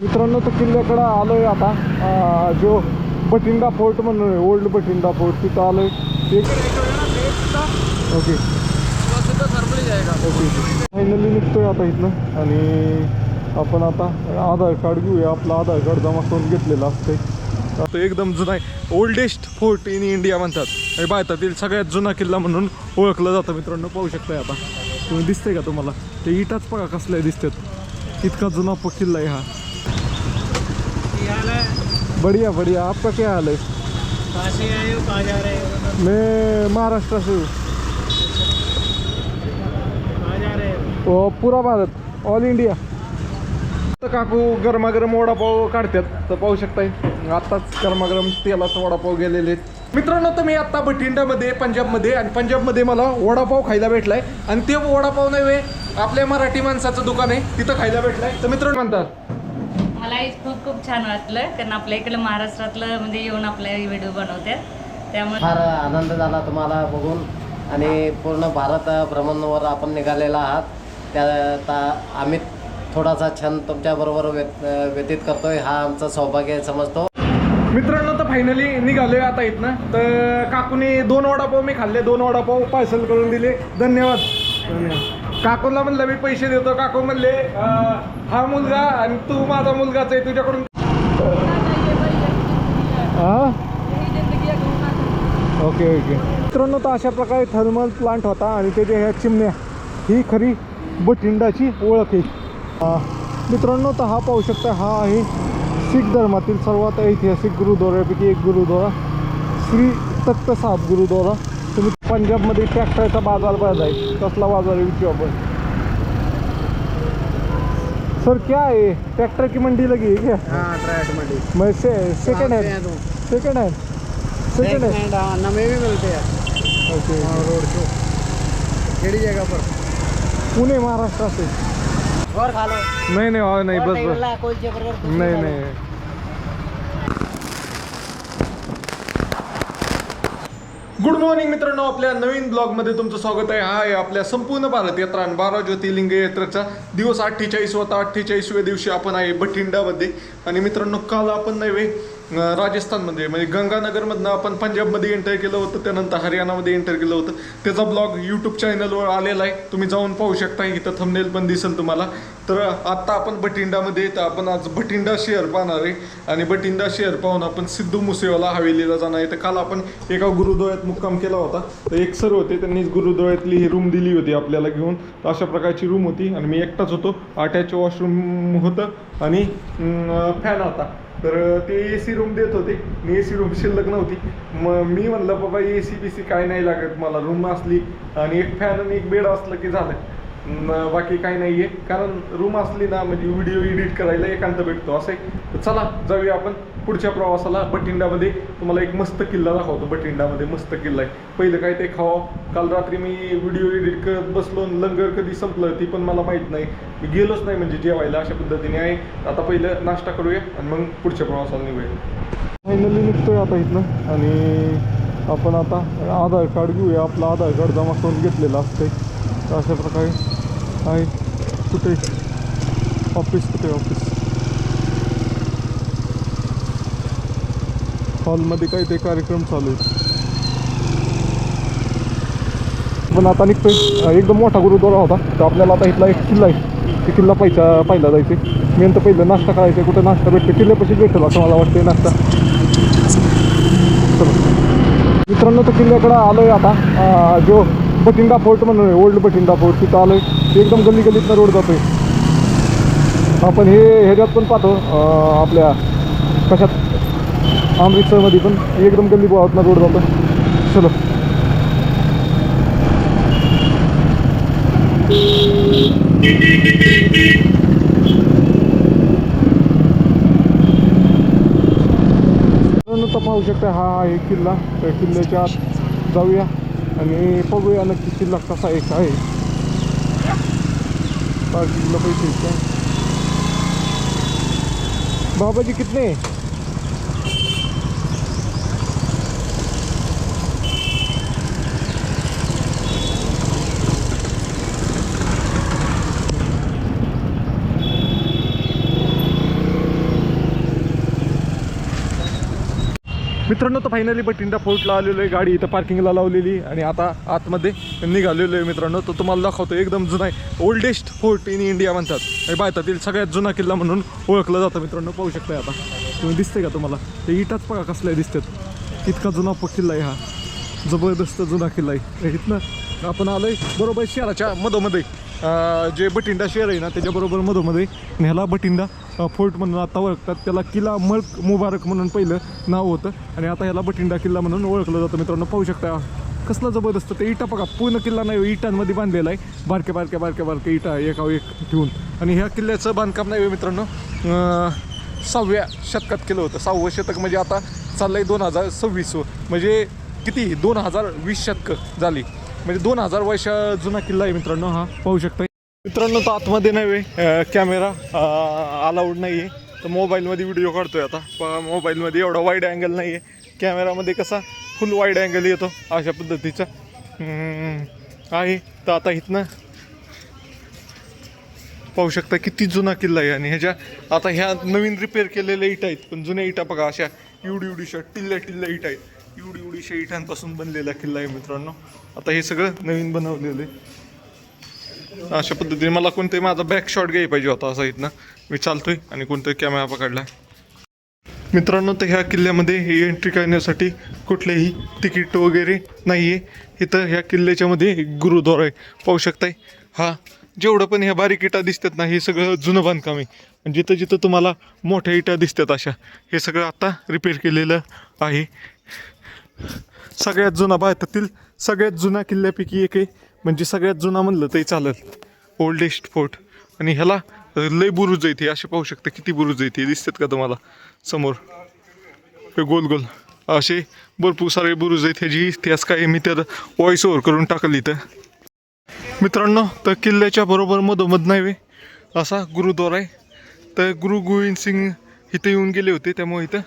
मित्रांनो तर किल्ल्याकडं आलोय आता, जो बठिंडा फोर्ट म्हणून आहे, ओल्ड बठिंडा फोर्ट, तिथं आलोय. ओके ओके, फायनली निघतोय आता इथनं. आणि आपण आता आधार कार्ड घेऊया. आपलं आधार कार्ड जमा करून घेतलेलं असते. आता एकदम जुना आहे, ओल्डेस्ट फोर्ट इन इंडिया म्हणतात. हे भारतातील सगळ्यात जुना किल्ला म्हणून ओळखलं जातं. मित्रांनो पाहू शकताय, आता तुम्ही दिसतंय का तुम्हाला ते इटाच बघा कसल्या दिसतात. इतका जुना किल्ला आहे हा. बढ़िया बढ़िया, आपका क्या हाल है? कहाँ से आए हो, कहाँ जा रहे हो? मैं महाराष्ट्र से हूँ. कहाँ जा रहे हो? पूरा भारत, ऑल इंडिया. तर काकू गरमागरम वडापाव काढतात, तर पाहू शकताय आत्ताच गरमागरम तेलाचा वडापाव गेलेले आहेत. मित्रांनो तर मी आत्ता बठिंडामध्ये, पंजाबमध्ये, आणि पंजाबमध्ये मला वडापाव खायला भेटलाय. आणि ते वडापाव नव्हे, आपल्या मराठी माणसाचं दुकान आहे, तिथं खायला भेटलाय. तर मित्रांनो म्हणतात मला खूप खूप छान वाटलं, कारण आपल्या इकडे महाराष्ट्रातलं म्हणजे येऊन आपल्या व्हिडिओ बनवतात, त्यामुळे फार आनंद झाला तुम्हाला बघून. आणि पूर्ण भारत भ्रमणवर आपण निघालेला आहात. त्या आम्ही थोडासा क्षण तुमच्याबरोबर व्यतीत करतोय, हा आमचं सौभाग्य समजतो. मित्रांनो तर फायनली निघालोय आता इथनं. तर काकूने 2 वडापाव मी खाल्ले, 2 वडापाव पार्सल करून दिले. धन्यवाद. काकूला म्हणलं मी पैसे देतो. काकू म्हणले हा मुलगा आणि तू माझा मुलगाच आहे, तुझ्याकडून. Okay okay. मित्रांनो तर अशा प्रकारे थर्मल प्लांट होता आणि त्याच्या ह्या चिमण्या, ही खरी बठिंडाची ओळख आहे. मित्रांनो तर हा पाहू शकता, हा आहे शीख धर्मातील सर्वात ऐतिहासिक गुरुद्वाऱ्यापैकी एक गुरुद्वारा, श्री तख्त साहब गुरुद्वारा. तुम्ही पंजाबमध्ये ट्रॅक्टरचा बाजार भरत आहे, कसला बाजार आहे विचारू आपण. सर क्या है, ट्रैक्टर की मंडी लगी है क्या? हाँ, ट्रैक्टर मंडी. मैं second hand, second hand, second hand नवे भी मिलते हैं. ओके. रोड शो केड़ी जगह पर? पुणे महाराष्ट्र से. और खा लो. नहीं नहीं और नहीं, बस बस. कोई जबरदस्त नहीं नहीं. गुड मॉर्निंग मित्रांनो, आपल्या नवीन ब्लॉगमध्ये तुमचं स्वागत आहे. हा आहे आपल्या संपूर्ण भारत यात्रा आणि 12 ज्योतिर्लिंग यात्रेचा दिवस 48 होता. 48व्या दिवशी आपण आहे बठिंडामध्ये. आणि मित्रांनो काल आपण नव्हे राजस्थानमध्ये म्हणजे गंगानगरमधनं आपण पंजाबमध्ये एंटर केलं होतं, त्यानंतर हरियाणामध्ये एंटर केलं होतं. त्याचा ब्लॉग यूट्यूब चॅनलवर आलेला आहे, तुम्ही जाऊन पाहू शकता. इथं थंबनेल पण दिसेल तुम्हाला. तर आत्ता आपण बठिंडामध्ये, तर आपण आज बठिंडा शहर पाहणार आहे. आणि बठिंडा शहर पाहून आपण सिद्धू मुसेवाला हवेलीला जाणार आहे. तर काल आपण एका गुरुद्वाऱ्यात मुक्काम केला होता. तर एक सर होते, त्यांनी गुरुद्वाऱ्यातली ही रूम दिली होती आपल्याला घेऊन. तर अशा प्रकारची रूम होती आणि मी एकटाच होतो. अटॅच वॉशरूम होतं आणि फॅन होता. तर ते AC रूम देत होते, मी AC रूम शिल्लक नव्हती. मग मी म्हणलं बाबा AC BC काय नाही लागत मला, रूम असली आणि एक फॅन आणि एक बेड असलं की झालं, बाकी काही नाही आहे. कारण रूम असली ना म्हणजे व्हिडिओ एडिट करायला एकांत भेटतो असं आहे. तर चला जाऊया आपण पुढच्या प्रवासाला. बठिंडामध्ये तुम्हाला एक मस्त किल्ला दाखवतो. बठिंडामध्ये मस्त किल्ला आहे. पहिलं काय ते खावं. काल रात्री मी व्हिडिओ एडिट करत बसलो, लंगर कधी संपलं ती पण मला माहीत नाही. मी गेलोच नाही म्हणजे जेवायला, अशा पद्धतीने आहे. आता पहिलं नाश्ता करूया आणि मग पुढच्या प्रवासाला निघूया. फायनली निघतोय आता इथनं. आणि आपण आता आधार कार्ड घेऊया. आपलं आधार कार्ड जमा करून घेतलेलं असते. तर अशा प्रकारे आहे. कुठे ऑफिस, कुठे ऑफिस, हॉलमध्ये काही ते कार्यक्रम चालू आहे. पण आता निघतोय. एकदम मोठा गुरुद्वारा होता. तर आपल्याला आता इथला एक किल्ला आहे, ते किल्ला पाहिला जायचे. मी तर पहिलं नाश्ता करायचं. कुठं नाश्ता भेटते, किल्ल्यापाशी भेटेल असं मला वाटते नाश्ता. मित्रांनो तर किल्ल्याकडं आलोय आता, जो बठिंडा फोर्ट म्हणून आहे, ओल्ड बठिंडा फोर्ट, तिथं आलोय. एकदम गल्लीतनं रोड जातोय. आपण ह्याच्यात पण पाहतो आपल्या कशात, अमृतसरमध्ये पण एकदम गल्ली बोळातनं रोड जातो. चलो तर पाहू शकता, हा आहे किल्ला. त्या किल्ल्याच्या आत जाऊया आणि बघूया नक्की किल्ला कसा एक आहे. पार्किंगला पैसे का बाबाजी कितने? मित्रांनो तर फायनली बठिंडा फोर्टला आलेलो आहे. गाडी इथं पार्किंगला लावलेली आणि आता आतमध्ये निघालेलो आहे मित्रांनो. तो तुम्हाला दाखवतो. एकदम जुना आहे. ओल्डेस्ट फोर्ट इन इंडिया म्हणतात. आणि भारतातील सगळ्यात जुना किल्ला म्हणून ओळखला जातं मित्रांनो. पाहू शकताय आता तुम्ही, दिसतंय का तुम्हाला ते इटाच बघा कसल्या दिसतात. इतका जुना किल्ला आहे हा. जबरदस्त जुना किल्ला आहे. इथनं आपण आलो आहे बरोबर शहराच्या मधोमध्ये जे बठिंडा शहर आहे ना त्याच्याबरोबर मधोमध्ये. आणि ह्याला बठिंडा फोर्ट म्हणून आता ओळखतात. त्याला किल्ला मल्क मुबारक म्हणून पहिलं नाव होतं आणि आता ह्याला बठिंडा किल्ला म्हणून ओळखलं जातं मित्रांनो. पाहू शकता कसला जबरदस्त ते इटा बघा. पूर्ण किल्ला नाही, इटांमध्ये बांधलेला आहे. बारक्या बारक्या बारक्या बारक्या इटा एकावर एक ठेवून. आणि ह्या किल्ल्याचं बांधकाम नाही मित्रांनो 6व्या शतकात केलं होतं. 6वं शतक म्हणजे आता चाललं आहे 2026. म्हणजे किती 2020 शतकं झाली. म्हणजे 2000 वर्ष जुना किल्ला आहे मित्रांनो हा. पाहू शकता मित्रांनो. तर आतमध्ये नाही कॅमेरा अलाउड नाही आहे. तर मोबाईलमध्ये व्हिडिओ काढतोय आता. मोबाईलमध्ये एवढा वाईड अँगल नाही आहे. कॅमेरामध्ये कसा फुल वाईड अँगल येतो अशा पद्धतीचा आहे. तर आता इथनं पाहू शकता किती जुना किल्ला आहे. आणि ह्याच्या आता ह्या नवीन रिपेअर केलेल्या इटा आहेत. पण जुन्या इटा बघा अशा एवढीशा टिल्ल्या इटा आहेत. एवढीशा इटांपासून बनलेला किल्ला आहे मित्रांनो. आता हे सगळं नवीन बनवलेलं आहे अशा पद्धतीने. मला कोणतंही माझा बॅक शॉट घ्यायला पाहिजे होता असा. इथनं मी चालतोय आणि कोणतंही कॅमेरा पकडला मित्रांनो. तर ह्या किल्ल्यामध्ये ही एंट्री करण्यासाठी कुठलेही तिकीट वगैरे नाही आहे. इथं ह्या किल्ल्याच्यामध्ये गुरुद्वारा आहे. पाहू शकताय हा. जेवढं पण ह्या बारीक इटा दिसतात ना हे सगळं जुनं बांधकाम आहे. आणि जिथं जिथं तुम्हाला मोठ्या इटा दिसतात अशा हे सगळं आता रिपेअर केलेलं आहे. सगळ्यात जुना भारतातील सगळ्यात जुना किल्ल्यापैकी एक आहे. म्हणजे सगळ्यात जुना म्हणलं तरी चालेल. Oldest fort. आणि ह्याला लय बुरुज आहेत. हे असे पाहू शकता किती बुरुज आहेत. हे दिसतात का तुम्हाला समोर हे गोल गोल असे भरपूर सारे बुरुज आहेत. ह्याची इतिहास काय मी तर व्हॉइस ओव्हर करून टाकली इथं मित्रांनो. तर किल्ल्याच्या बरोबर मधोमध नाही असा गुरुद्वारा आहे. तर गुरु गोविंद सिंग इथं येऊन गेले होते त्यामुळे इथं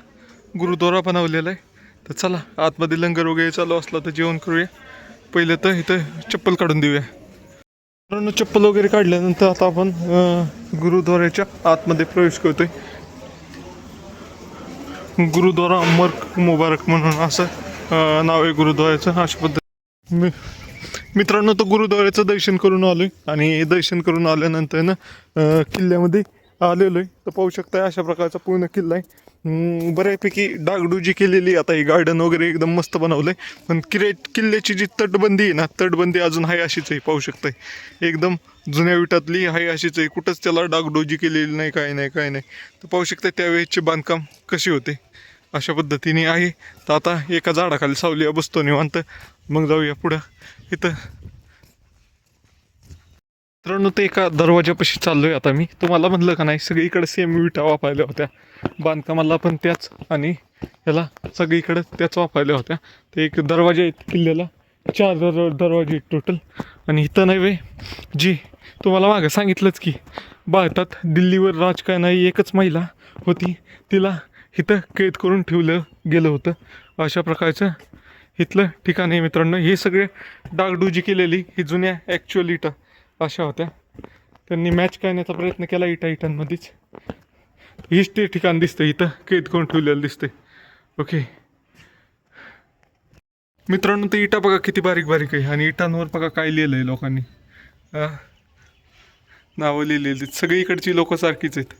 गुरुद्वारा बनवलेला आहे. तर चला आतमध्ये लंगर वगैरे चालू असला तर जेवण करूया. पहिलं तर इथं चप्पल काढून देऊया मित्रांनो. चप्पल वगैरे काढल्यानंतर आता आपण गुरुद्वाऱ्याच्या आतमध्ये प्रवेश करतोय. गुरुद्वारा मल्क मुबारक म्हणून असं नाव आहे गुरुद्वाऱ्याचं. अशा पद्धती मित्रांनो तर गुरुद्वाऱ्याचं दर्शन करून आलोय. आणि दर्शन करून आल्यानंतर ना किल्ल्यामध्ये आलेलो आहे. तर पाहू शकता अशा प्रकारचा पूर्ण किल्ला आहे. बऱ्यापैकी डागडुजी केलेली. आता ही गार्डन वगैरे एकदम मस्त बनवलं आहे. पण किल्ल्याची जी तटबंदी आहे ना तटबंदी अजून आहे अशीच आहे. पाहू शकताय एकदम जुन्या विटातली आहे अशीच आहे. कुठंच त्याला डागडुजी केलेली नाही काय नाही. तर पाहू शकता त्यावेळेचे बांधकाम कसे होते अशा पद्धतीने आहे. तर आता एका झाडाखाली सावलीला बसतो निवांत. मग जाऊया पुढं. इथं मित्रांनो ते एका दरवाजापाशी चाललोय आता मी. तुम्हाला म्हणलं का नाही सगळीकडे सेम विटा वापरल्या होत्या. बांधकामाला पण त्याच आणि ह्याला सगळीकडे त्याच वापरल्या होत्या. ते एक दरवाजा आहेत किल्ल्याला. 4 दरवाजे आहेत टोटल. आणि इथं नाही जी तुम्हाला मागं सांगितलंच की भारतात दिल्लीवर राज करणारी एकच महिला होती. तिला इथं कैद करून ठेवलं गेलं होतं. अशा प्रकारचं इथलं ठिकाण आहे मित्रांनो. हे सगळे डागडुजी केलेली ही जुन्या ॲक्च्युअल इटा अशा होत्या. त्यांनी मॅच करण्याचा प्रयत्न केला इटांमध्येच. हीच ते ठिकाण दिसतं इथं कैद करून ठेवलेलं दिसतंय. ओके मित्रांनो ते इटा बघा किती बारीक बारीक आहे. आणि इटांवर बघा काय लिहिलं आहे लोकांनी. नावं लिहिलेली सगळीकडची लोक सारखीच आहेत.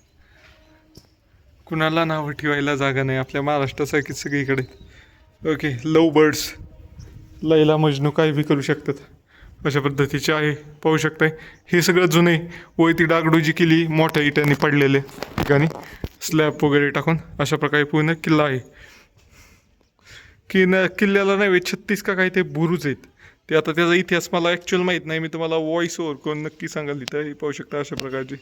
कुणाला नावं ठेवायला जागा नाही. आपल्या महाराष्ट्रासारखीच सगळीकडे. ओके लव बर्ड्स लैला मजनू काय बी करू शकतात अशा पद्धतीचे आहे. पाहू शकताय हे सगळं जुने व ती डागडुजी केली मोठ्या इटांनी पडलेले ठिकाणी स्लॅब वगैरे टाकून. अशा प्रकारे पूर्ण किल्ला आहे. किल्ल्याला नाही 36 का काय ते बुरुज आहेत. ते आता त्याचा इतिहास मला ॲक्च्युअल माहीत नाही. मी तुम्हाला व्हॉइस ओव्हर करून नक्की सांगाल. इथं हे पाहू शकता अशा प्रकारचे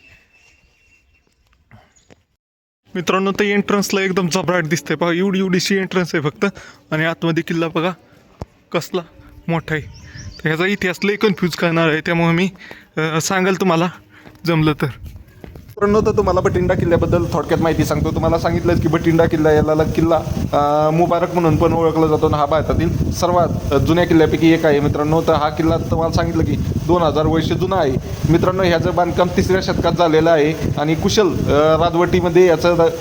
मित्रांनो. ते एंट्रन्सला एकदम जबराट दिसतंय बघा. एवढीशी एंट्रन्स आहे फक्त. आणि आतमध्ये किल्ला बघा कसला मोठा आहे. तर ह्याचा इतिहास लई कन्फ्यूज करणार आहे. त्यामुळे मी सांगाल तुम्हाला जमलं तर. मित्रांनो तर तुम्हाला बठिंडा किल्ल्याबद्दल थोडक्यात माहिती सांगतो. तुम्हाला सांगितलं की बठिंडा किल्ला याला किल्ला मुबारक म्हणून पण ओळखला जातो आणि हा भारतातील सर्वात जुन्या किल्ल्यापैकी एक आहे मित्रांनो. तर हा किल्ला तुम्हाला सांगितलं की 2000 वर्ष जुना आहे मित्रांनो. ह्याचं बांधकाम 3ऱ्या शतकात झालेलं आहे आणि कुशल राजवटीमध्ये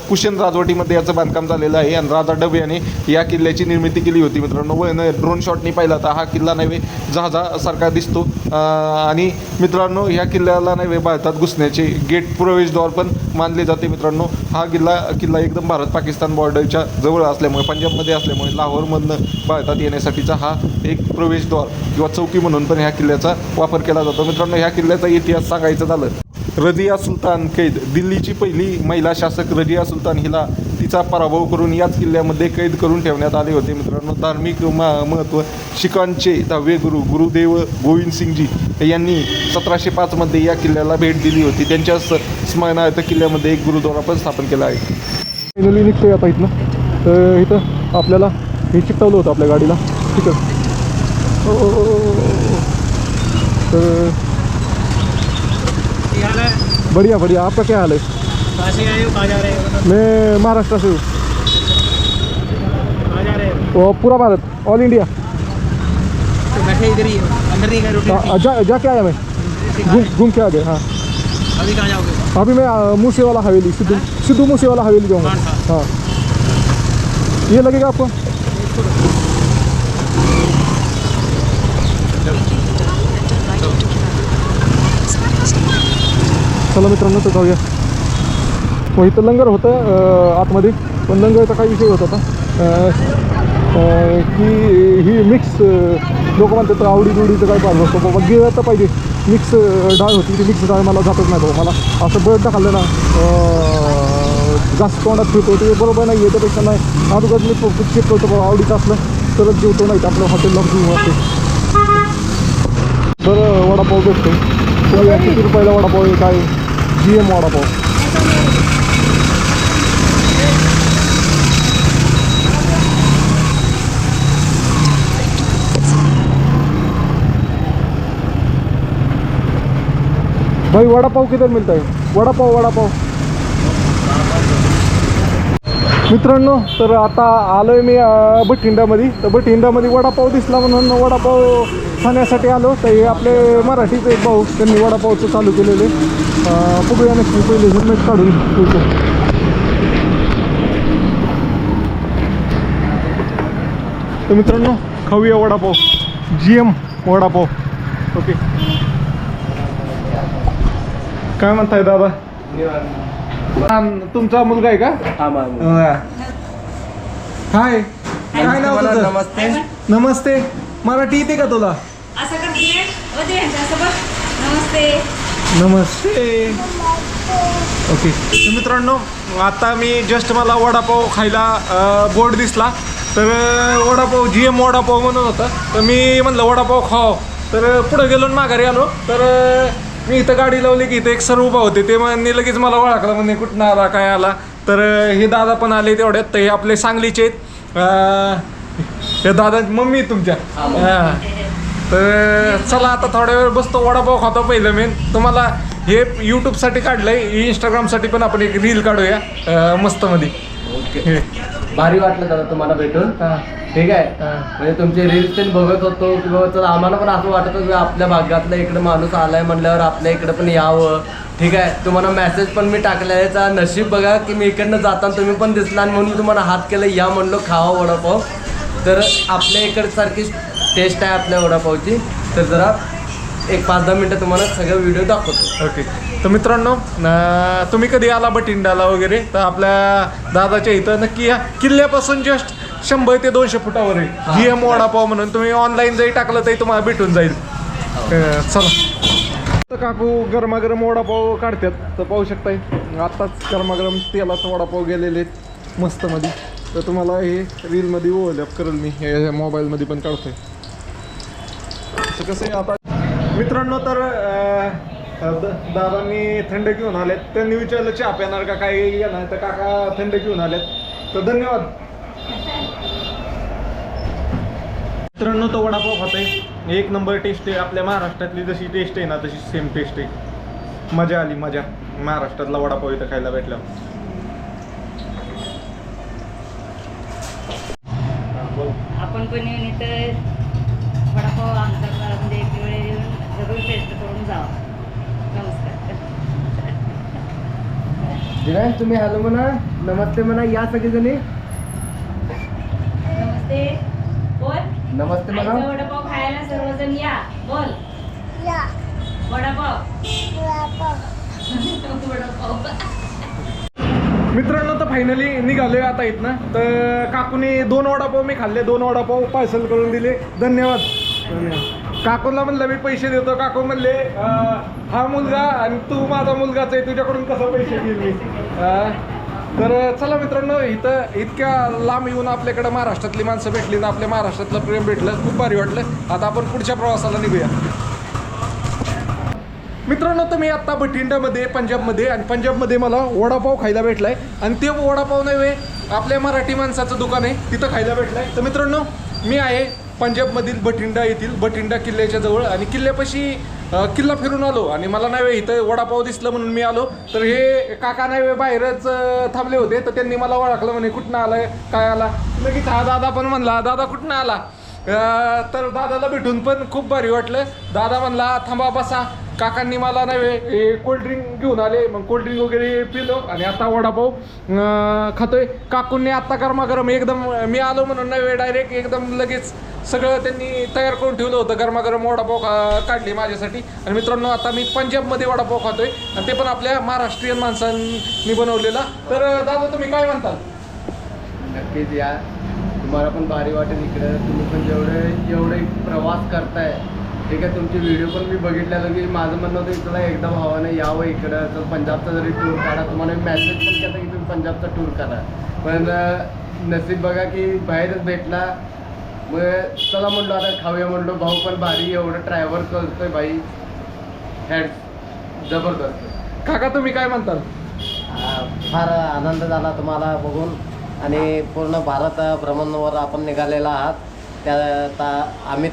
कुशन राजवटीमध्ये याचं बांधकाम झालेलं आहे आणि राजा डब याने या किल्ल्याची निर्मिती केली होती मित्रांनो. व ड्रोन शॉटनी पाहिला तर हा किल्ला नव्हे जहाजासारखा दिसतो आणि मित्रांनो ह्या किल्ल्याला नव्हे भारतात घुसण्याचे गेट प्रवेशद्वार पण मानले जाते मित्रांनो. हा किल्ला एकदम भारत पाकिस्तान बॉर्डरच्या जवळ असल्यामुळे पंजाबमध्ये असल्यामुळे लाहोरमधनं भारतात येण्यासाठीचा हा एक प्रवेशद्वार किंवा चौकी म्हणून पण ह्या किल्ल्याचा वापर केला जातो मित्रांनो. ह्या किल्ल्याचा इतिहास सांगायचं झालं, रजिया सुलतान कैद, दिल्लीची पहिली महिला शासक रजिया सुलतान हिला तिचा पराभव करून याच किल्ल्यामध्ये कैद करून ठेवण्यात आले होते मित्रांनो. धार्मिक महत्त्व, शिखांचे 10वे गुरुदेव गोविंद सिंगजी यांनी 1705 या किल्ल्याला भेट दिली होती. त्यांच्या स्मरणार्थ किल्ल्यामध्ये एक गुरुद्वारा पण स्थापन केला आहे. फायनली निघतोय आता इथनं. तर इथं आपल्याला हे चिकटवलं होतं आपल्या गाडीला ठीक आहे. तर बढ़िया बढ़िया. आपका क्या हाल है? कहाँ से आए हो, कहाँ जा रहे हो? मैं महाराष्ट्र से हूँ. कहाँ जा रहे हो? वो पूरा भारत, ऑल इंडिया. तो बैठे इधर ही हो, अंदर नहीं गए रोटी? जाके आया मैं, घूम के आ गए. हाँ अभी कहाँ जाओगे? अभी मैं मूसेवाला हवेली, सिद्धू मूसेवाला हवेली जाऊँगा. कौन सा? हाँ ये लगेगा आपको. चला मित्रांनो तर जाऊया. मग इथं लंगर होतं आतमध्ये, पण लंगरचा काही विषय होत होता की ही मिक्स लोक म्हणतात आवडीनिवडीचं काय पाहिजे असतो बाबा. गिळलं तर पाहिजे. मिक्स डाळ होती, ती मिक्स डाळ मला जातच नाही बाबा. मला असं ब्रेड खाल्लं ना जास्त तोंडात फिरतो ते बरोबर नाही आहे. त्यापेक्षा नाही अगोदर मी चेक करतो बाबा, आवडीचं असलं तरच जेवतो, नाही तर आपलं हॉटेलला घेऊन वाटते. बरं वडापाव भेटतो. किती रुपयाला वडापाव आहे काय? GM वडापाव. भाई वडापाव किधर मिलता है? वडापाव मित्रांनो. तर आता आलोय मी भटिंडामध्ये. तर भटिंडामध्ये वडापाव दिसला म्हणून वडापाव खाण्यासाठी आलो. तर हे आपले मराठीचे एक भाऊ, त्यांनी वडापावचं चालू केलेले. बघूया नक्की. पहिले हेल्मेट काढून ठेवतो. तर मित्रांनो खाऊया वडापाव. GM वडापाव. ओके. काय म्हणताय दादा? तुमचा मुलगा आहे का? हाय, काय नाव तुझं? नमस्ते. नमस्ते. मराठी येते का तुला? असं करते असं बघ. नमस्ते. नमस्ते. ओके. तर मित्रांनो आता मी जस्ट मला वडापाव खायला बोर्ड दिसला. तर वडापाव GM वडापाव म्हणून होता. तर मी म्हणलं वडापाव खाव. तर पुढे गेलो आणि माघारी आलो. तर मी इथं गाडी लावली की इथं एक सर उभा होते. ते म्हणले लगेच मला ओळखलं, म्हणजे कुठं आला काय आला. तर हे दादा पण आले तेवढ्यात. तर हे आपले सांगलीचे आहेत. हे दादा मम्मी तुमच्या. तर चला आता थोड्या वेळ बसतो, वडापाव खातो. पहिलं मेन तुम्हाला हे यूट्यूबसाठी काढलं आहे, इंस्टाग्रामसाठी पण आपण एक रील काढूया मस्तमध्ये. ओके. भारी वाटलं दादा तुम्हाला भेटून. ठीक आहे. म्हणजे तुमचे रील्स पण बघत होतो किंवा चला आम्हाला पण असं वाटत होतं की आपल्या भागातला इकडे माणूस आलाय म्हणल्यावर आपल्या इकडे पण यावं. ठीक आहे. तुम्हाला मेसेज पण मी टाकल्याचा नशीब बघा की मी इकडनं जाताना तुम्ही पण दिसला आणि म्हणून तुम्हाला हात केलं या म्हणलो खावा वडापाव. तर आपल्या इकडसारखी टेस्ट आहे आपल्या वडापावची. तर जरा एक 5-10 मिनटं तुम्हाला सगळं व्हिडिओ दाखवतो. ओके. तर मित्रांनो तुम्ही कधी आला भटिंडाला वगैरे तर आपल्या दादाच्या इथं नक्की या. किल्ल्यापासून जस्ट 100 ते 200 फुटावर आहे GM वडापाव म्हणून. तुम्ही ऑनलाईन जरी टाकलं तरी तुम्हाला भेटून जाईल. चला. तर काकू गरमागरम वडापाव काढतात. तर पाहू शकताय आत्ताच गरमागरम तेलाचा वडापाव गेलेले आहेत मस्तमध्ये. तर तुम्हाला हे रीलमध्ये ओव्हरलॅप करेल मी, हे मोबाईलमध्ये पण काढतोय. तर कसं आहे आता मित्रांनो. तर दादांनी थंड घेऊन आलेत. त्यांनी विचारलं चहा पिणार का काय येणार, तर काका थंड घेऊन आलेत. तर धन्यवाद. मित्रांनो तो वडापाव खातोय. एक नंबर टेस्ट आहे. आपल्या महाराष्ट्रातली जशी टेस्ट आहे ना तशी सेम टेस्ट आहे. मजा आली मजा. महाराष्ट्रातला वडापाव इथं खायला भेटला. आपण पण येऊन इथं वडापाव आमचा म्हणजे एक वेळ येऊन जरूर टेस्ट करून जावं. नमस्कार. दिव्यांश तुम्ही हॅलो म्हणा, नमस्ते म्हणा, या सगळेजणी नमस्ते बोल. नमस्ते म्हणा. आईचा वडापाव खायला सर्वजण या. बोल वडापाव. वडापाव. मित्रांनो तर फायनली निघालोय आता इथनं. तर काकूने 2 वडापाव मी खाल्ले, 2 वडापाव पार्सल करून दिले. धन्यवाद. काकूला म्हणलं मी पैसे देतो. काकू म्हणले हा मुलगा आणि तू माझा मुलगाच आहे, तुझ्याकडून कसं पैसे घेईल मी. तर चला मित्रांनो, इथं इतक्या लांब येऊन आपल्याकडं महाराष्ट्रातली माणसं भेटली ना, आपल्या महाराष्ट्रातलं प्रेम भेटलं, खूप भारी वाटलं. आता आपण पुढच्या प्रवासाला निघूया. मित्रांनो तर मी आत्ता बठिंडामध्ये पंजाबमध्ये, आणि पंजाबमध्ये मला वडापाव खायला भेटला आहे. आणि ते वडापाव नव्हे, आपल्या मराठी माणसाचं दुकान आहे, तिथं खायला भेटलं आहे. तर मित्रांनो मी आहे पंजाबमधील बठिंडा येथील बठिंडा किल्ल्याच्या जवळ, आणि किल्ल्यापाशी किल्ला फिरून आलो आणि मला नाही इथं वडापाव दिसलं म्हणून मी आलो. तर हे काका नाही बाहेरच थांबले होते, तर त्यांनी मला ओळखलं, म्हणे कुठनं आलाय काय आला. लगेच हा दादा पण म्हणला दादा कुठनं आला. तर दादाला भेटून पण खूप भारी वाटलं. दादा म्हणला थांबा बसा. काकांनी मला नव्हे कोल्ड्रिंक घेऊन आले, मग कोल्ड्रिंक वगैरे पिलो आणि आता वडापाव खातोय. काकूंनी आत्ता गरमागरम एकदम, मी आलो म्हणून नव्हे डायरेक्ट एकदम लगेच सगळं त्यांनी तयार करून ठेवलं होतं. गरमागरम वडापाव काढली माझ्यासाठी. आणि मित्रांनो आता मी पंजाबमध्ये वडापाव खातोय, आणि ते पण आपल्या महाराष्ट्रीयन माणसांनी बनवलेला. तर दादा तुम्ही काय म्हणताल? नक्कीच या, तुम्हाला पण भारी वाटेल इकडं. तुम्ही पण एवढे प्रवास करताय, ठीक आहे. तुमचे व्हिडिओ पण मी बघितलेलं की माझं म्हणणं होतं इकडं एकदा भावानं यावं इकडं, तर पंजाबचा जरी टूर काढा. तुम्हाला मेसेज पण केला की तुम्ही पंजाबचा टूर करा, पण नसीब बघा की बाहेरच भेटला. मग चला म्हणलो आता खाऊया म्हणलो. भाऊ पण भारी एवढं ट्रॅव्हल करतोय भाई, हॅड जबरदस्त. काका तुम्ही काय म्हणताल? फार आनंद झाला तुम्हाला बघून, आणि पूर्ण भारत भ्रमणवर आपण निघालेला आहात. त्या आम्ही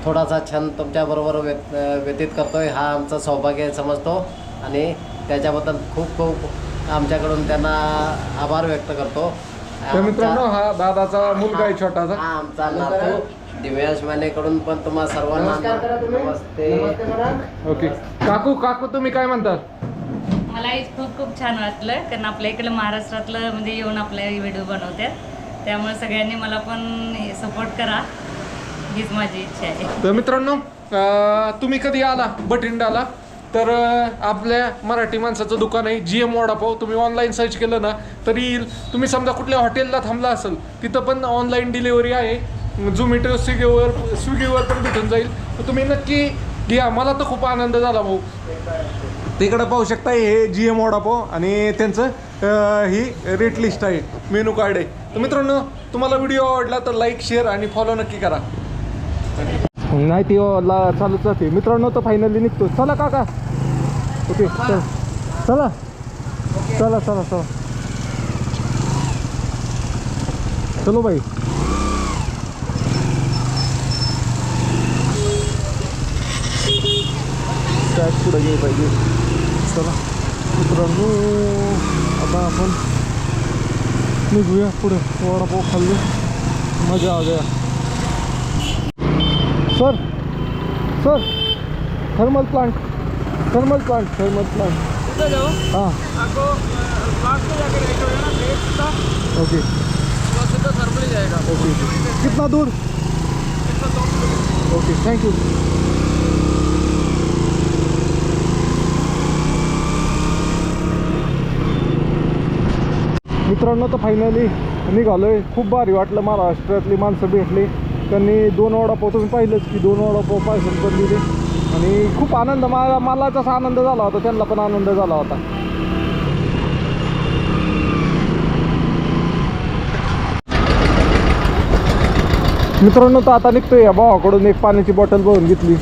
थोडासा क्षण तुमच्याबरोबर व्यतीत करतोय, हा आमचं सौभाग्य समजतो, आणि त्याच्याबद्दल खूप खूप आमच्याकडून त्यांना आभार व्यक्त करतो. तर मित्रांनो हा दादाचा मुलगा आहे छोटासा. हा आमचा नातू दिव्यांश मानेकडून पण तुम्हा सर्वांना नमस्ते. ओके काकू तुम्ही काय म्हणतात? मलाही खूप खूप छान वाटलं, कारण आपल्या इकडे महाराष्ट्रातलं म्हणजे येऊन आपल्या व्हिडिओ बनवतात, त्यामुळे सगळ्यांनी मला पण सपोर्ट करा, हीच माझी इच्छा आहे. तर मित्रांनो तुम्ही कधी आला बठिंडाला तर आपल्या मराठी माणसाचं दुकान आहे GM वडापाव. तुम्ही ऑनलाईन सर्च केलं ना तरी येईल. तुम्ही समजा कुठल्या हॉटेलला थांबला असेल तिथं पण ऑनलाईन डिलिव्हरी आहे. झोमॅटो स्विगीवर पण भेटून जाईल. तर तुम्ही नक्की घ्या. मला तर खूप आनंद झाला भाऊ. तिकडं पाहू शकता हे GM वडापाव, आणि त्यांचं ही रेट लिस्ट आहे, मेनू कार्ड आहे. तर मित्रांनो तुम्हाला व्हिडिओ आवडला तर लाईक शेअर आणि फॉलो नक्की करा. नाही ती चालूच जाते. मित्रांनो तर फायनली निघतो. चला काका. ओके चला चला चला चला चला चलो भाई. काय पुढे गेलं पाहिजे. चला मित्रांनो आता आपण निघूया पुढे. वडापाव खाल्ले, मजा आ गया. सर थर्मल प्लांट हाँ ओके थर्मल जाएगा. ओके कितना दूर? Okay thank you. मित्रांनो तर फायनली निघालोय. खूप भारी वाटलं. महाराष्ट्रातली माणसं भेटली. त्यांनी 2 वडापाव, तुम्ही पाहिलंच की 2 वडापाव पार्सल पण दिले, आणि खूप आनंद मला जसा आनंद झाला होता त्यांना पण आनंद झाला होता. मित्रांनो तर आता निघतोय. या भावाकडून एक पाण्याची बॉटल भरून घेतली.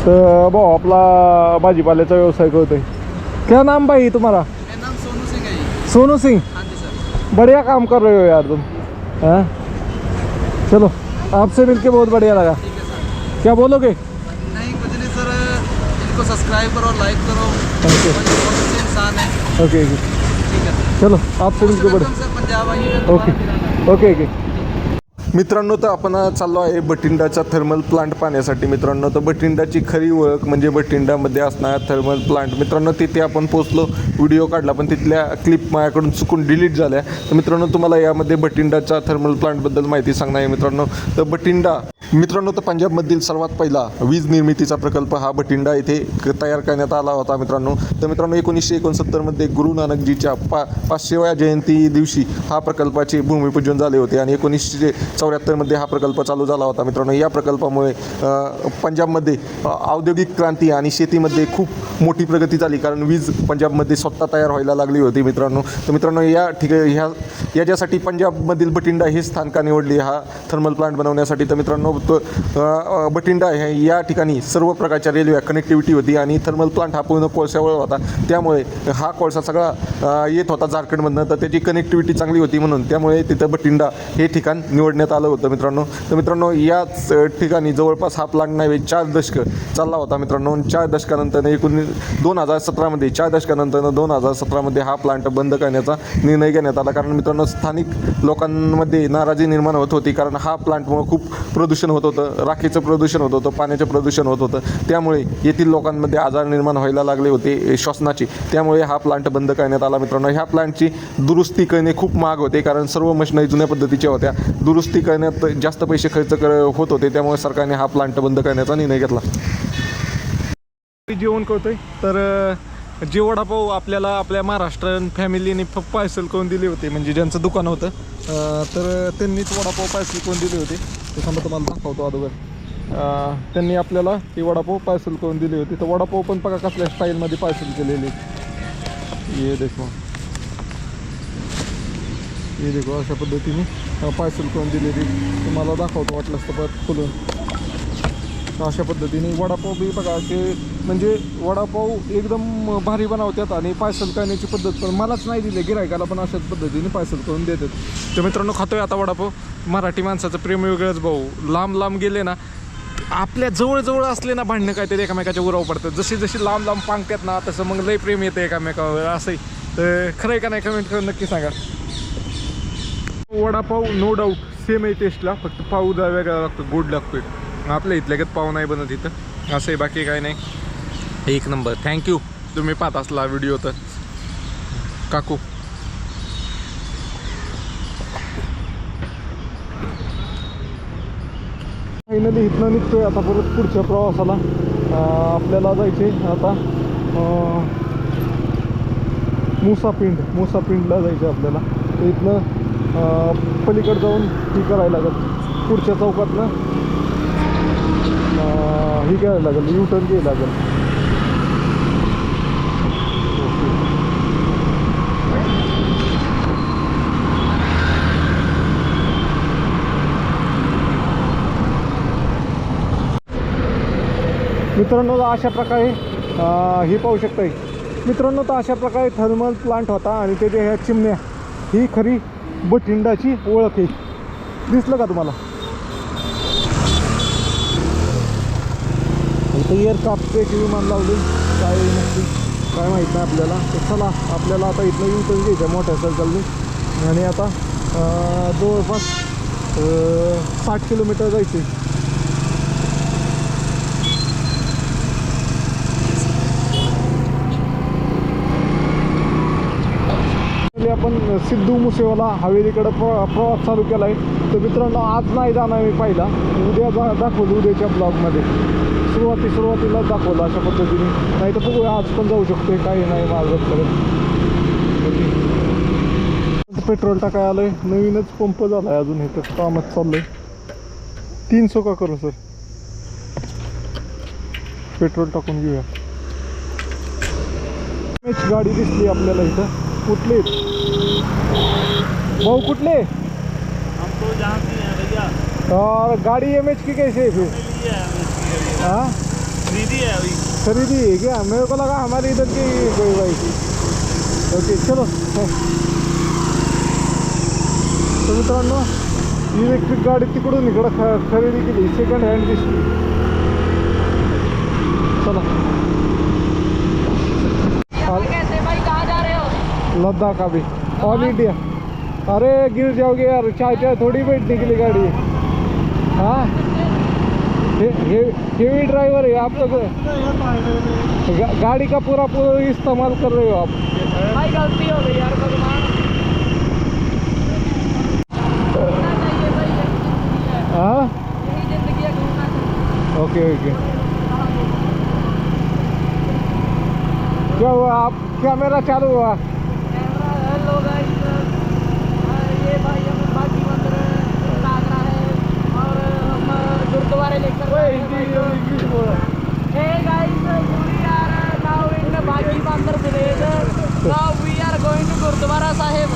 तर भाऊ आपला भाजीपाल्याचा व्यवसाय करतोय. क्या नाम भाई तुम्हारा? मेरा नाम सोनू सिंह है. सोनू सिंह. हाँ जी सर. बढ़िया काम कर रहे हो यार तुम. हाँ चलो आपसे मिलके बहुत बढ़िया लगा. ठीक है सर. क्या बोलोगे? नहीं कुछ नहीं सर, इनको सब्सक्राइब करो, लाइक करो. ओके और ये बहुत अच्छे इंसान है. ओके ठीक है सर. चलो आपसे मिलके बढ़िया. सर पंजाब आइए. Okay okay okay. मित्रांनो, तर आपण चाललो आहे बठिंडाचा थर्मल प्लांट पाहण्यासाठी. मित्रांनो, तर बठिंडाची खरी ओळख म्हणजे बठिंडामध्ये असणारा थर्मल प्लांट. मित्रांनो, तिथे आपण पोचलो, व्हिडिओ काढला, पण तिथल्या क्लिप माझ्याकडून चुकून डिलीट झाल्या. तर मित्रांनो, तुम्हाला यामध्ये बठिंडाच्या थर्मल प्लांटबद्दल माहिती सांगणार आहे. मित्रांनो, तर पंजाबमधील सर्वात पहिला वीज निर्मितीचा प्रकल्प हा बठिंडा येथे तयार करण्यात आला होता. मित्रांनो, 1969मध्ये गुरु नानकजीच्या 500व्या जयंती दिवशी हा प्रकल्पाचे भूमिपूजन झाले होते आणि 1974मध्ये हा प्रकल्प चालू झाला होता. मित्रांनो, या प्रकल्पामुळे पंजाबमध्ये औद्योगिक क्रांती आणि शेतीमध्ये खूप मोठी प्रगती झाली, कारण वीज पंजाबमध्ये स्वतः तयार व्हायला लागली होती. मित्रांनो, या ठिकाणी याच्यासाठी पंजाबमधील बठिंडा हे स्थान का निवडले हा थर्मल प्लांट बनवण्यासाठी. तर मित्रांनो, बठिंडा या ठिकाणी सर्व प्रकारच्या रेल्वे कनेक्टिव्हिटी होती आणि थर्मल प्लांट हा पूर्ण कोळशावर होता. त्यामुळे हा कोळसा सगळा येत होता झारखंडमधनं, तर त्याची कनेक्टिव्हिटी चांगली होती म्हणून त्यामुळे तिथं बठिंडा हे ठिकाण निवडण्यात आलं होतं. मित्रांनो, याच ठिकाणी जवळपास हा प्लांट नाही 4 दशकं चालला होता. मित्रांनो, 4 दशकानंतर 2017मध्ये हा प्लांट बंद करण्याचा निर्णय घेण्यात आला. कारण मित्रांनो, स्थानिक लोकांमध्ये नाराजी निर्माण होत होती, कारण हा प्लांटमुळे खूप प्रदूषण होत होतं, राखेचं प्रदूषण होत होतं, पाण्याचं प्रदूषण होत होतं. त्यामुळे येथील लोकांमध्ये आजार निर्माण व्हायला लागले होते श्वसनाचे. त्यामुळे हा प्लांट बंद करण्यात आला. मित्रांनो, ह्या प्लांटची दुरुस्ती करणे खूप महाग होते, कारण सर्व मशिनरी जुन्या पद्धतीच्या होत्या. दुरुस्ती करण्यात जास्त पैसे खर्च होत होते. त्यामुळे सरकारने हा प्लांट बंद करण्याचा निर्णय घेतला. जेवण करतोय तर जे वडापाव आपल्या महाराष्ट्रीयन फॅमिलीने पार्सल करून दिले होते, म्हणजे ज्यांचं दुकान होतं तर त्यांनीच वडापाव पार्सल करून दिले होते. त्याच्यामुळे तुम्हाला दाखवतो अगोदर. त्यांनी आपल्याला ते वडापाव पार्सल करून दिले होते. तर वडापाव पण बघा कसल्या स्टाईलमध्ये पार्सल केलेले. ये देखो अशा पद्धतीने पार्सल करून दिलेली. तुम्हाला दाखवतो वाटलंच तर परत खोलून. अशा पद्धतीने वडापाव बी बघा, ते म्हणजे वडापाव एकदम भारी बनवतात आणि पार्सल करण्याची पद्धत पण मलाच नाही दिली, गिरायकाला पण अशाच पद्धतीने पार्सल करून देतात. तर मित्रांनो, खातोय आता वडापाव. मराठी माणसाचं प्रेम वेगळंच भाऊ. लांब गेले ना, आपल्या जवळ असले ना भांडणं काय ते एकामेकाच्या उराव पडतात. जशी लांब पांगतात ना, तसं मग लय प्रेम येतं एकामेकावर असंही. तर खरं आहे का नाही कमेंट करून नक्की सांगा. वडापाव नो डाऊट सेम आहे टेस्टला, फक्त पाव जरा वेगळा लागतो, गोड लागतोय. आपल्या इथल्यागत पाव नाही बनत इथं, असं आहे, बाकी काय नाही. एक नंबर. थँक्यू तुम्ही पाहत असला व्हिडिओ तर काकू. फायनली इथनं निघतोय आता परत पुढच्या प्रवासाला. आपल्याला जायचे आता मुसापिंडला जायचं आपल्याला. तर इथनं पलीकडे जाऊन ही करायला लागत, पुढच्या चौकातनं ही घ्यायला लागेल, U-टर्न घ्यायला लागेल. मित्रांनो, अशा प्रकारे हे पाहू शकताय. मित्रांनो, तर अशा प्रकारे थर्मल प्लांट होता आणि त्याच्या ह्या चिमण्या ही खरी बठिंडाची ओळख आहे. दिसलं का तुम्हाला? इथं एअरक्राफ्टचं एक विमान लावले, काय नक्की काय माहीत नाही आपल्याला. तर चला, आपल्याला आता इथलं U-टर्न घ्यायचं मोठ्या सर्कलने आणि आता जवळपास 60 किलोमीटर जायचे. आपण सिद्धू मुसेवाला हवेलीकडं प्रवास चालू केला आहे. तर मित्रांनो, आज नाही जाणार मी पहिला, उद्या दाखवलं उद्याच्या ब्लॉगमध्ये. सुरुवातीला दाखवलं अशा पद्धतीने, नाही तर बघूया आज पण जाऊ शकतो, काही नाही मार्गात करत. पेट्रोल टाकाय आलं आहे, नवीनच पंप झाला आहे, अजून इथं कामच चाललं आहे. 300 का करू सर? पेट्रोल टाकून घेऊया. गाडी दिसली आपल्याला इथं. कुठले भाऊ, कुठले? हमको जानते हैं भैया। और गाड़ी MH की कैसे है फिर? हाँ, खरीदी है अभी। खरीदी है क्या? मेरे को लगा हमारे इधर की कोई भाई की. ओके, चलो. तर मित्रांनो, इलेक्ट्रिक गाडी तिकडून इकडं खरेदी केली, सेकंड हँड दिसली. चला. लद्दाख अभी ऑल इंडिया. अरे गिर जाओगे यार, चाय चाय थोड़ी बैठने के लिए गाड़ी। हाँ हेवी ड्राइवर है आप तो, गाड़ी का पूरा इस्तेमाल कर रहे हो आप। भाई गलती हो गई यार, भगवान हाँ यही जिंदगी है, घूमना चाहिए। Okay okay. क्या हुआ, आप कैमरा चालू हुआ? कैमरा हेलो गाइस, ये भाई हम बागी मंदिर नागरा है और हम गुरुद्वारे लेकर hey guys we are now in Bagi Mandir village, now we are going to Gurudwara Sahib.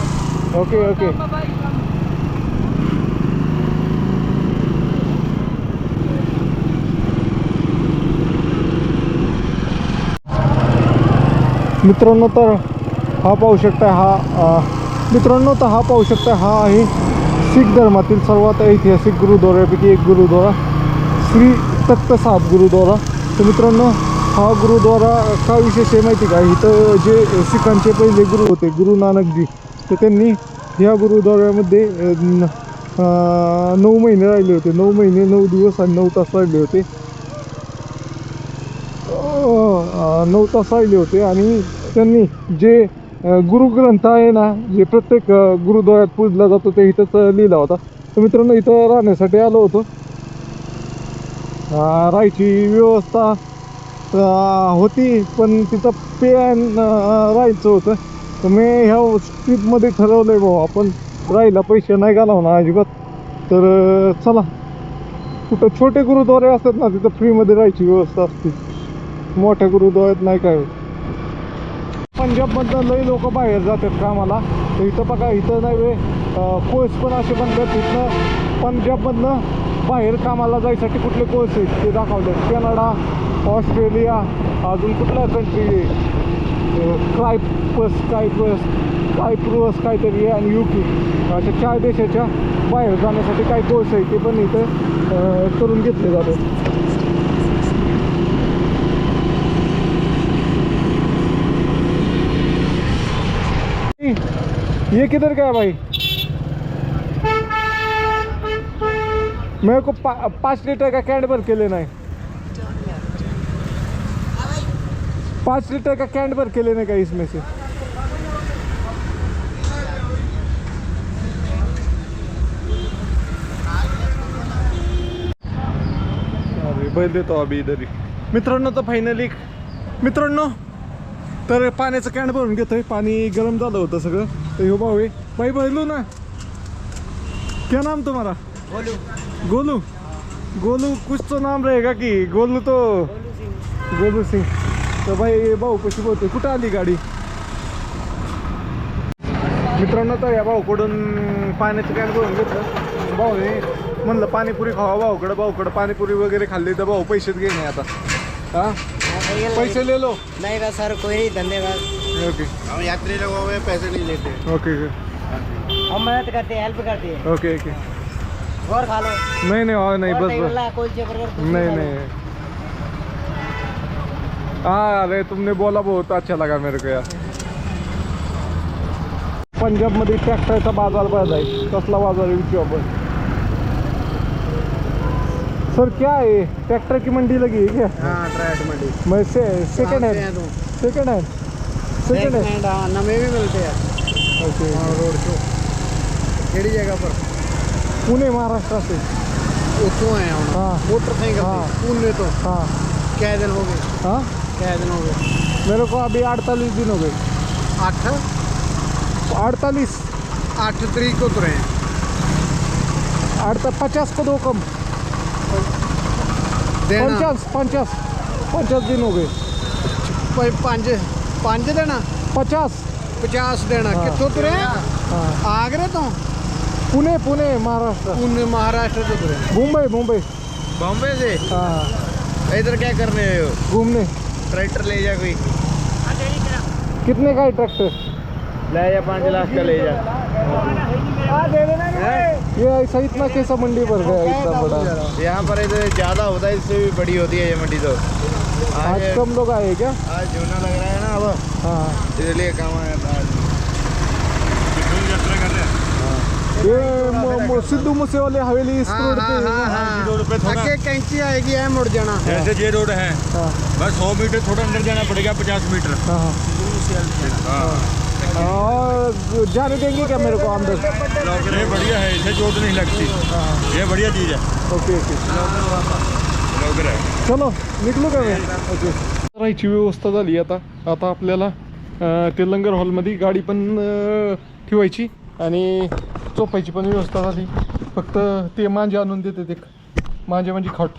Okay okay. मित्रांनो तर हा पाहू शकता, मित्रांनो तर हा पाहू शकता, हा आहे शीख धर्मातील सर्वात ऐतिहासिक गुरुद्वाऱ्यापैकी एक गुरुद्वारा, श्री तख्त साहब गुरुद्वारा। तर मित्रांनो हा गुरुद्वारा का विशेष आहे माहिती का? इथं जे शीखांचे पहिले गुरु होते गुरु नानकजी, तर त्यांनी ह्या गुरुद्वाऱ्यामध्ये 9 महिने राहिले होते, 9 महिने 9 दिवस आणि 9 तास राहिले होते, 9 तास राहिले होते। आणि त्यांनी जे गुरुग्रंथ आहे ना, जे प्रत्येक गुरुद्वाऱ्यात पूजला जातो, ते इथंच लिहिला होता। तर मित्रांनो इथं राहण्यासाठी आलो होतो, राहायची व्यवस्था होती पण तिथं पे राहायचं होतं। तर मी ह्या ट्रीपमध्ये ठरवलं आहे भाऊ, आपण राहायला पैसे नाही घालवणार अजिबात। तर चला, कुठं छोटे गुरुद्वारे असतात ना, तिथं फ्रीमध्ये राहायची व्यवस्था असते, मोठ्या गुरुद्वाऱ्यात नाही काय होत। पंजाबमधनं लई लोक बाहेर जातात कामाला, तर इथं बघा, इथं नाही वे कोर्स पण असे बनतात इथनं पंजाबमधनं बाहेर कामाला जायसाठी कुठले कोर्स आहेत ते दाखवले, कॅनडा, ऑस्ट्रेलिया, अजून कुठल्या कंट्री, कायप्रोस काहीतरी आहे, आणि UK, अशा 4 देशाच्या बाहेर जाण्यासाठी काय कोर्स आहे ते पण इथं करून घेतले जातात। ये किधर गया भाई? मेरे को 5 लीटर का कैन भर के लेना है, 5 लीटर का कैन भर के लेने का इसमें से। अरे बैल देतो अभी इधर ही। मित्रांनो तर फायनली मित्रांनो तर पाण्याचं कॅन भरून घेतोय, पाणी गरम झालं होतं सगळं। तर हो भाऊ भाई बोलू ना, क्या नाम तुम्हारा? बोलू गोलू। गोलू कुछ तो नाम रहेगा कि गोलू तो गोलू सिंग। तर भाई भाऊ कशी बोलते, कुठं आली गाडी? मित्रांनो तर या भाऊकडून पाण्याचं कॅन भरून घेतलं। भाऊ म्हणलं पाणीपुरी खावा भाऊकडं पाणीपुरी वगैरे खाल्ली, तर भाऊ पैसेच घे नाही आता। हाँ पैसे ले लो। नहीं ना सर, कोई नहीं, धन्यवाद। ओके हम यात्री लोगों में पैसे नहीं लेते। ओके हम मेहनत करते हैं, हेल्प करते हैं। Okay okay. और खा लो। नहीं और नहीं, और बस नहीं बस वाला, कुलचे बर्गर कुछ नहीं खा लो। नहीं। हाँ अरे तुमने बोला बहुत अच्छा लगा मेरे को यार। पंजाब मध्ये ट्रॅक्टरचा बाजार भरला आहे, कसला बाजार आहे विचारू आपण। सर क्या है, ट्रैक्टर की मंडी लगी है क्या? हाँ, ट्रैक्टर मंडी। मैं सेकंड हैंड सेकंड हैंड नमे भी मिलते हैं। ओके। रोड शो केड़ी जगह पर? पुणे महाराष्ट्र से। उत्तों है हम। हाँ मोटरसाइकिल हाँ। से पुणे तो हाँ क्या दिन हो गए? हाँ क्या दिन हो गए? मेरे को अभी 48 दिन हो गए। 48 8 तरीक को उतरे हैं। 50 को 2 कम, 50 दिन हो गए। 5 देना 50 देना। हाँ। कितों तुरे? हाँ आगरे तो पुणे महाराष्ट्र। पुणे महाराष्ट्र तो तुरे। मुंबई। बॉम्बे से? हाँ इधर क्या करने आए हो? घूमने। ट्रैक्टर ले जा कोई। कितने का है ट्रैक्टर? ले जा 5 लाख का ले जा। ये ऐसा इतना कैसा मंडी भर गया इतना बड़ा? यहाँ पर इधर ज़्यादा होता है, इससे भी बड़ी होती है ये मंडी। तो आज कम लोग आए क्या? आज झूना लग रहा है ना अब, हाँ इसलिए काम आया था आज। यात्रा कर रहे हैं। सिद्धू मूसेवाले हवेली इस रोड पे रोड पे थोड़ा आगे कैंची आएगी है मुड़ जाना जैसे ये रोड है बस 100 मीटर थोड़ा अंदर जाना पड़ेगा 50 मीटर और जाने देंगे क्या मेरे को अंदर? ये बढ़िया है, इसे चोट नहीं लगती। ये बढ़िया चीज़ है। ओके ओके लवकर है। चलो निघलो का मी? ओके राहायची व्यवस्था झाली आता आपल्याला ते लंगर हॉलमध्ये गाडी पण ठेवायची आणि झोपायची पण व्यवस्था झाली. फक्त ते मांजे आणून देते ते मांजे म्हणजे खाट.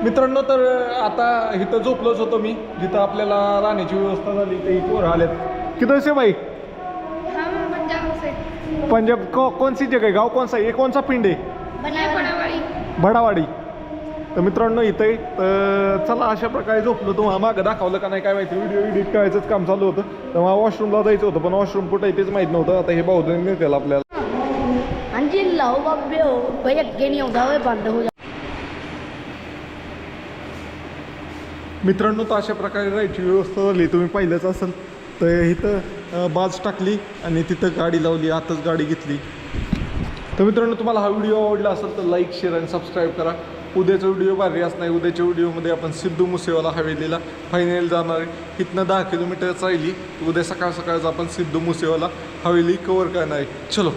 मित्रांनो तर आता इथं झोपलोच होतो मी जिथं आपल्याला राहण्याची व्यवस्था झाली ते पोर आलेत. किधर से भाई? पंजाब कौन सी जगह गाव कौन सा ये कौन सा पिंड आहे? भडावाडी. तर मित्रांनो इथे तर चला अशा प्रकारे झोपलो. तुम्हाला मागं दाखवलं का नाही काय माहिती, व्हिडिओ एडिट करायचंच काम चालू होतं तर मला वॉशरूमला जायचं होतं पण वॉशरूम कुठं आहे तेच माहीत नव्हतं. आता हे भाऊजन नेतील आपल्याला. ਹਾਂਜੀ ਲਾਓ ਬਾਬਿਓ ਬਈ ਅੱਗੇ ਨਹੀਂ ਆਉਂਦਾ ਓਏ ਬੰਦ ਹੋ ਜਾ. मित्रांनो तर अशा प्रकारे राहायची व्यवस्था झाली. तुम्ही पाहिलंच असेल तर इथं बाज टाकली आणि तिथं गाडी लावली, आताच गाडी घेतली. तर मित्रांनो तुम्हाला हा व्हिडिओ आवडला असेल तर लाईक शेअर आणि सबस्क्राईब करा. उद्याचा व्हिडिओ भारी असणार. उद्याच्या व्हिडिओमध्ये आपण सिद्धू मुसेवाला हवेलीला फायनल जाणार आहे. इथनं 10 किलोमीटरच राहिली. उद्या सकाळ सकाळच आपण सिद्धू मुसेवाला हवेली कवर करणार आहे. चलो.